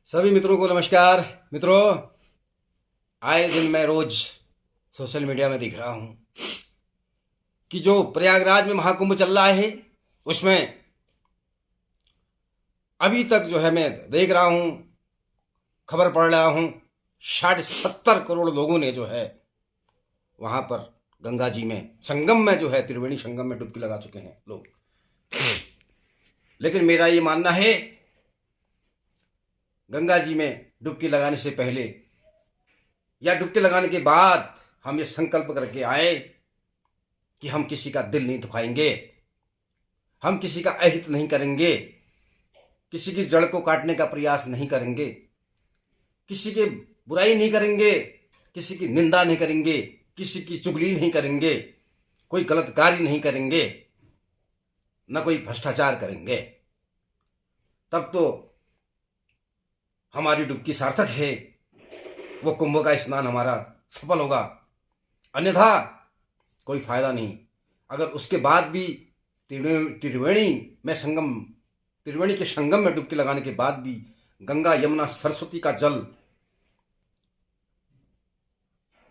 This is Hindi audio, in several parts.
सभी मित्रों को नमस्कार। मित्रों, आए दिन मैं रोज सोशल मीडिया में दिख रहा हूं कि जो प्रयागराज में महाकुंभ चल रहा है उसमें अभी तक जो है मैं देख रहा हूं, खबर पढ़ रहा हूं, 70 करोड़ लोगों ने जो है वहां पर गंगा जी में संगम में जो है त्रिवेणी संगम में डुबकी लगा चुके हैं लोग। लेकिन मेरा ये मानना है, गंगा जी में डुबकी लगाने से पहले या डुबकी लगाने के बाद हम ये संकल्प करके आए कि हम किसी का दिल नहीं दुखाएंगे, हम किसी का अहित नहीं करेंगे, किसी की जड़ को काटने का प्रयास नहीं करेंगे, किसी की बुराई नहीं करेंगे, किसी की निंदा नहीं करेंगे, किसी की चुगली नहीं करेंगे, कोई गलत कार्य नहीं करेंगे, न कोई भ्रष्टाचार करेंगे। तब तो हमारी डुबकी सार्थक है, वो कुंभ का स्नान हमारा सफल होगा। अन्यथा कोई फायदा नहीं। अगर उसके बाद भी त्रिवेणी के संगम में डुबकी लगाने के बाद भी गंगा यमुना सरस्वती का जल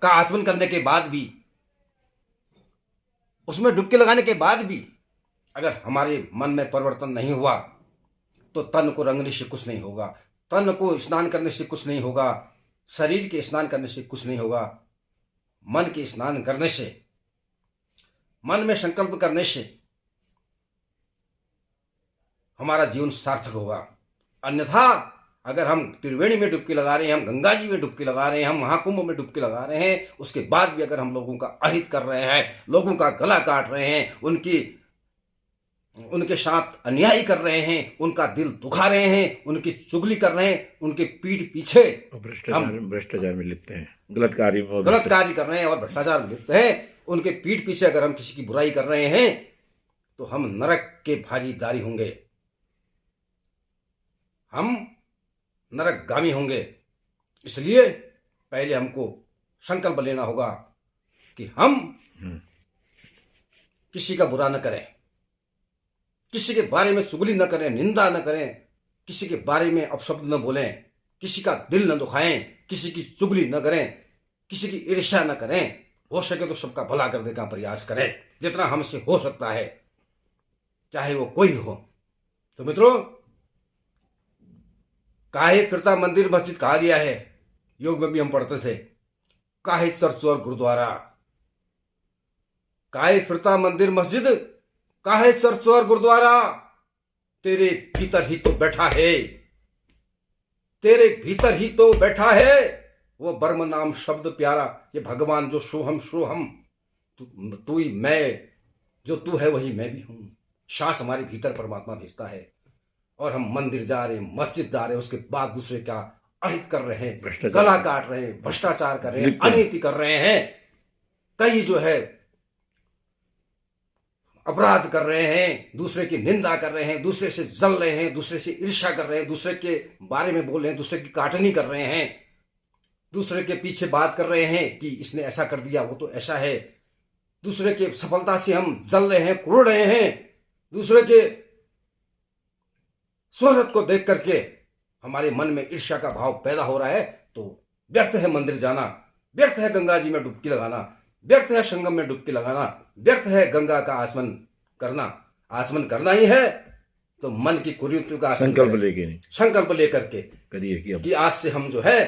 का आचमन करने के बाद भी, उसमें डुबकी लगाने के बाद भी अगर हमारे मन में परिवर्तन नहीं हुआ तो तन को रंगने से कुछ नहीं होगा, तन को स्नान करने से कुछ नहीं होगा, शरीर के स्नान करने से कुछ नहीं होगा। मन के स्नान करने से, मन में संकल्प करने से हमारा जीवन सार्थक होगा। अन्यथा अगर हम त्रिवेणी में डुबकी लगा रहे हैं, हम गंगा जी में डुबकी लगा रहे हैं, हम महाकुंभ में डुबकी लगा रहे हैं, उसके बाद भी अगर हम लोगों का अहित कर रहे हैं, लोगों का गला काट रहे हैं, उनके साथ अन्याय कर रहे हैं, उनका दिल दुखा रहे हैं, उनकी चुगली कर रहे हैं, उनके पीठ पीछे भ्रष्टाचार में लिप्त हैं, गलत कार्य कर रहे हैं और भ्रष्टाचार में लिप्त हैं, उनके पीठ पीछे अगर हम किसी की बुराई कर रहे हैं तो हम नरक के भागीदारी होंगे, हम नरकगामी होंगे। इसलिए पहले हमको संकल्प लेना होगा कि हम किसी का बुरा न करें, किसी के बारे में चुगली न करें, निंदा न करें, किसी के बारे में अपशब्द न बोलें, किसी का दिल न दुखाएं, किसी की चुगली न करें, किसी की ईर्ष्या न करें। हो सके तो सबका भला करने का प्रयास करें जितना हमसे हो सकता है, चाहे वो कोई हो। तो मित्रों, काहे फिरता मंदिर मस्जिद कहा गया है, योग में भी हम पढ़ते थे, काहे चर्च और गुरुद्वारा, काहे फिरता मंदिर मस्जिद, काहे चर्च और गुरुद्वारा, तेरे भीतर ही तो बैठा है, तेरे भीतर ही तो बैठा है वो ब्रह्म नाम शब्द प्यारा, ये भगवान जो सोहम सोहम, तू ही मैं, जो तू है वही मैं भी हूं। श्वास हमारे भीतर परमात्मा भेजता है और हम मंदिर जा रहे हैं, मस्जिद जा रहे हैं, उसके बाद दूसरे का अहित कर रहे हैं, गला काट रहे हैं, भ्रष्टाचार कर रहे हैं, अनीति कर रहे हैं, कई जो है अपराध कर रहे हैं, दूसरे की निंदा कर रहे हैं, दूसरे से जल रहे हैं, दूसरे से ईर्ष्या कर रहे हैं, दूसरे के बारे में बोल रहे हैं, दूसरे की काटनी कर रहे हैं, दूसरे के पीछे बात कर रहे हैं कि इसने ऐसा कर दिया, वो तो ऐसा है, दूसरे के सफलता से हम जल रहे हैं, कुड़ रहे हैं, दूसरे के शोहरत को देख करके हमारे मन में ईर्ष्या का भाव पैदा हो रहा है। तो व्यर्थ है मंदिर जाना, व्यर्थ है गंगा जी में डुबकी लगाना, व्यर्थ है संगम में डुबकी लगाना, व्यर्थ है गंगा का आचमन करना। आचमन करना ही है तो मन की कुरीतियों का संकल्प लेकर के करिए कि आज से हम जो है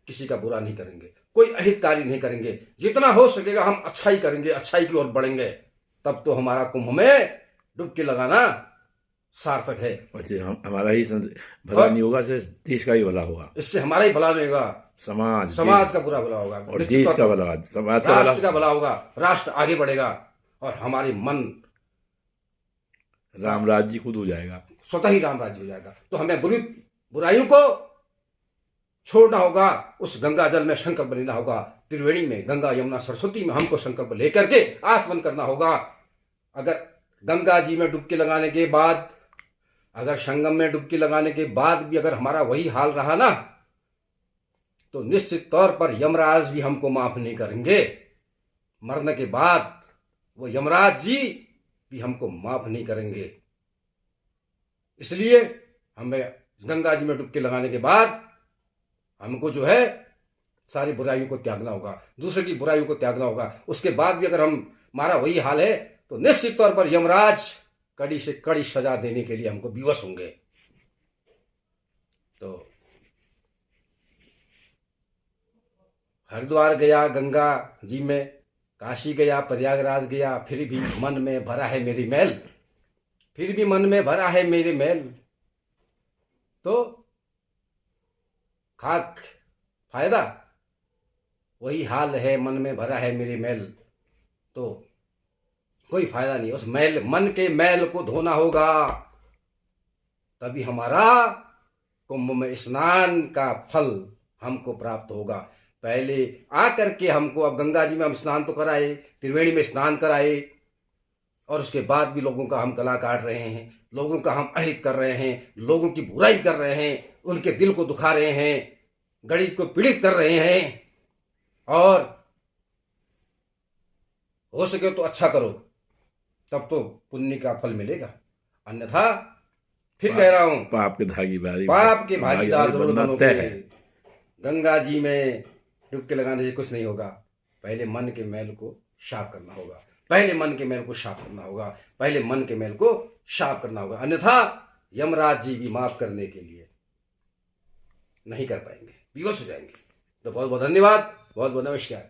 किसी का बुरा नहीं करेंगे, कोई अहित कार्य नहीं करेंगे, जितना हो सकेगा हम अच्छाई करेंगे, अच्छाई की ओर बढ़ेंगे। तब तो हमारा कुंभ में डुबकी लगाना सार्थक है। हमारा ही भला नहीं होगा, देश का ही भला होगा, इससे हमारा ही भला नहीं होगा, समाज का पूरा भला होगा और देश का भला, समाज राष्ट्र का भला होगा, राष्ट्र आगे बढ़ेगा और हमारे मन राम राज्य खुद हो जाएगा, स्वतः ही राम राज्य हो जाएगा। तो हमें बुराइयों को छोड़ना होगा, उस गंगा जल में संकल्प लेना होगा, त्रिवेणी में, गंगा यमुना सरस्वती में हमको संकल्प लेकर के आचमन करना होगा। अगर गंगा जी में डुबकी लगाने के बाद, अगर संगम में डुबकी लगाने के बाद भी अगर हमारा वही हाल रहा ना, तो निश्चित तौर पर यमराज भी हमको माफ नहीं करेंगे। मरने के बाद वो यमराज जी भी हमको माफ नहीं करेंगे। इसलिए हमें गंगा जी में डुबकी लगाने के बाद हमको जो है सारी बुराइयों को त्यागना होगा, दूसरे की बुराइयों को त्यागना होगा। उसके बाद भी अगर हमारा वही हाल है तो निश्चित तौर पर यमराज कड़ी से कड़ी सजा देने के लिए हमको विवश होंगे। तो हरिद्वार गया गंगा जी में, काशी गया, प्रयागराज गया, फिर भी मन में भरा है मेरी मैल, फिर भी मन में भरा है मेरी मैल। तो खाक फायदा, वही हाल है मन में भरा है मेरी मैल। तो कोई फायदा नहीं, उस मैल, मन के मैल को धोना होगा, तभी हमारा कुंभ में स्नान का फल हमको प्राप्त होगा। पहले आकर के हमको अब गंगा जी में हम स्नान तो कराए, त्रिवेणी में स्नान कराए, और उसके बाद भी लोगों का हम गला काट रहे हैं, लोगों का हम अहित कर रहे हैं, लोगों की बुराई कर रहे हैं, उनके दिल को दुखा रहे हैं, गरीब को पीड़ित कर रहे हैं। और हो सके तो अच्छा करो, तब तो पुण्य का फल मिलेगा, अन्यथा फिर कह रहा हूं पाप के भागीदार जरूर बनना बनोगे। तय है। गंगा जी में डुबकी लगाने से कुछ नहीं होगा, पहले मन के मैल को साफ करना होगा, पहले मन के मैल को साफ करना होगा, पहले मन के मैल को साफ करना होगा, अन्यथा यमराज जी भी माफ करने के लिए नहीं कर पाएंगे, विवश हो जाएंगे। तो बहुत बहुत धन्यवाद, बहुत बहुत नमस्कार।